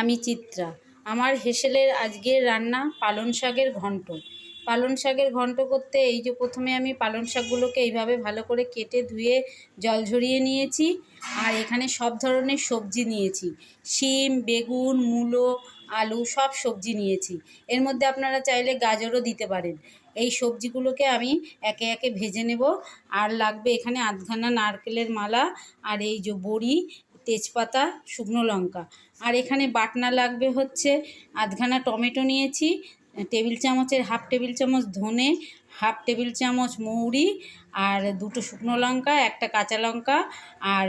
আমি চিত্রা। আমার হেসেলের আজকের রান্না পালং শাকের ঘন্ট। পালং শাকের ঘন্ট করতে এই যে প্রথমে আমি পালং শাকগুলোকে এইভাবে ভালো করে কেটে ধুয়ে জল ঝরিয়ে নিয়েছি। আর এখানে সব ধরনের সবজি নিয়েছি, শিম, বেগুন, মূলো, আলু সব সবজি নিয়েছি। এর মধ্যে আপনারা চাইলে গাজরও দিতে পারেন। এই সবজিগুলোকে আমি একে একে ভেজে নেব। আর লাগবে এখানে আধখানা নারকেলের মালা, আর এই যে বড়ি, তেজপাতা, শুকনো লঙ্কা। আর এখানে বাটনা লাগবে হচ্ছে আধখানা টমেটো নিয়েছি, টেবিল চামচের হাফ টেবিল চামচ ধনে, হাফ টেবিল চামচ মৌরি, আর দুটো শুকনো লঙ্কা, একটা কাঁচা লঙ্কা, আর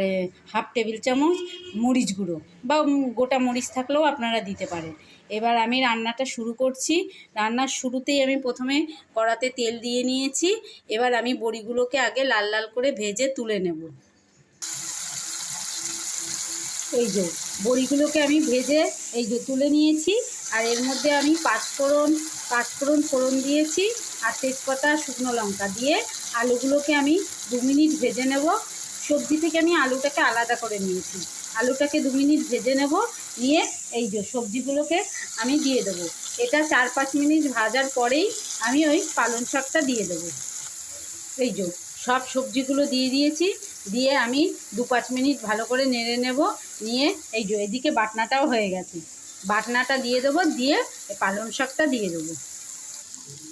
হাফ টেবিল চামচ মরিচ গুঁড়ো বা গোটা মরিচ থাকলেও আপনারা দিতে পারেন। এবার আমি রান্নাটা শুরু করছি। রান্নার শুরুতেই আমি প্রথমে কড়াতে তেল দিয়ে নিয়েছি। এবার আমি বড়িগুলোকে আগে লাল লাল করে ভেজে তুলে নেব। এই যে বড়িগুলোকে আমি ভেজে এই যে তুলে নিয়েছি। আর এর মধ্যে আমি পাঁচফোড়ন ফোড়ন দিয়েছি, আর তেজপাতা, শুকনো লঙ্কা দিয়ে আলুগুলোকে আমি 2 মিনিট ভেজে নেব। সবজি থেকে আমি আলুটাকে আলাদা করে নিয়েছি। আলুটাকে 2 মিনিট ভেজে নেব, নিয়ে এই যে সবজিগুলোকে আমি দিয়ে দেবো। এটা 4-5 মিনিট ভাজার পরেই আমি ওই পালং শাকটা দিয়ে দেবো। এই যে সব সবজিগুলো দিয়ে দিয়েছি, দিয়ে আমি 2-5 মিনিট ভালো করে নেড়ে নেব। নিয়ে এই যে এদিকে বাটনাটাও হয়ে গেছে, বাটনাটা দিয়ে দেবো, দিয়ে পালং শাকটা দিয়ে দেবো।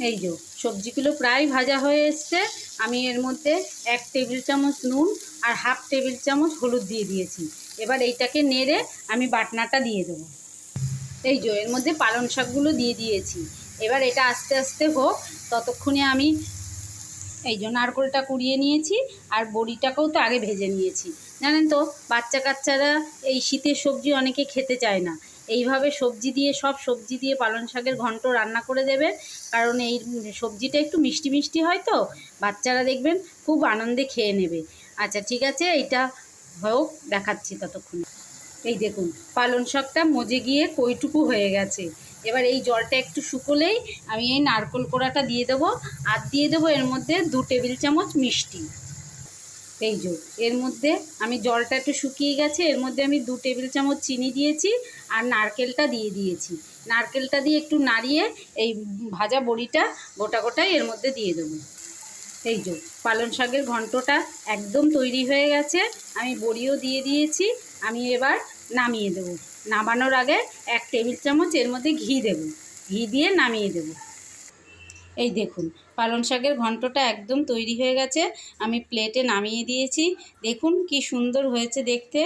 এই যে সবজিগুলো প্রায় ভাজা হয়ে এসছে। আমি এর মধ্যে 1 টেবিল চামচ নুন আর হাফ টেবিল চামচ হলুদ দিয়ে দিয়েছি। এবার এইটাকে নেড়ে আমি বাটনাটা দিয়ে দেবো। এই যে এর মধ্যে পালং শাকগুলো দিয়ে দিয়েছি। এবার এটা আস্তে আস্তে হোক, ততক্ষণে আমি এই যে নারকেলটা কুড়িয়ে নিয়েছি, আর বড়িটাকেও তো আগে ভেজে নিয়েছি। জানেন তো, বাচ্চা কাচ্চারা এই শীতের সবজি অনেকে খেতে চায় না। এইভাবে সব সবজি দিয়ে পালং শাকের ঘন্ট রান্না করে দেবে, কারণ এই সবজিটা একটু মিষ্টি মিষ্টি হয় তো, বাচ্চারা দেখবেন খুব আনন্দে খেয়ে নেবে। আচ্ছা ঠিক আছে, এইটা হোক, দেখাচ্ছি ততক্ষণে। এই দেখুন পালং শাকটা মজে গিয়ে কইটুকু হয়ে গেছে। এবার এই জলটা একটু শুকোলেই আমি এই নারকেল কোড়াটা দিয়ে দেবো, আর দিয়ে দেবো এর মধ্যে 2 টেবিল চামচ মিষ্টি। এই যে এর মধ্যে আমি জলটা একটু শুকিয়ে গেছে, এর মধ্যে আমি 2 টেবিল চামচ চিনি দিয়েছি, আর নারকেলটা দিয়ে দিয়েছি। নারকেলটা দিয়ে একটু নাড়িয়ে এই ভাজা বড়িটা গোটা গোটাই এর মধ্যে দিয়ে দেবো। এই যে পালং শাকের ঘন্টটা একদম তৈরি হয়ে গেছে। আমি বড়িও দিয়ে দিয়েছি। আমি এবার নামিয়ে দেবো। নামানোর আগে 1 টেবিল চামচ এর মধ্যে ঘি দেবো, ঘি দিয়ে নামিয়ে দেবো। এই দেখুন পালং শাকের ঘন্টটা একদম তৈরি হয়ে গেছে। আমি প্লেটে নামিয়ে দিয়েছি। দেখুন কি সুন্দর হয়েছে দেখতে,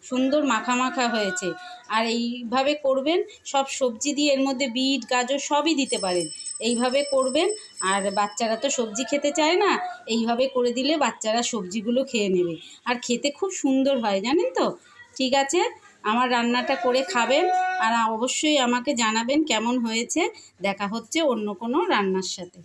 সুন্দর মাখা মাখা হয়েছে। আর এইভাবে করবেন, সব সবজি দিয়ে, এর মধ্যে বিট, গাজর সবই দিতে পারেন। এইভাবে করবেন, আর বাচ্চারা তো সবজি খেতে চায় না, এইভাবে করে দিলে বাচ্চারা সবজিগুলো খেয়ে নেবে, আর খেতে খুব সুন্দর হয়, জানেন তো। ঠিক আছে, আমার রান্নাটা করে খাবেন, আর অবশ্যই আমাকে জানাবেন কেমন হয়েছে। দেখা হচ্ছে অন্য কোনো রান্নার সাথে।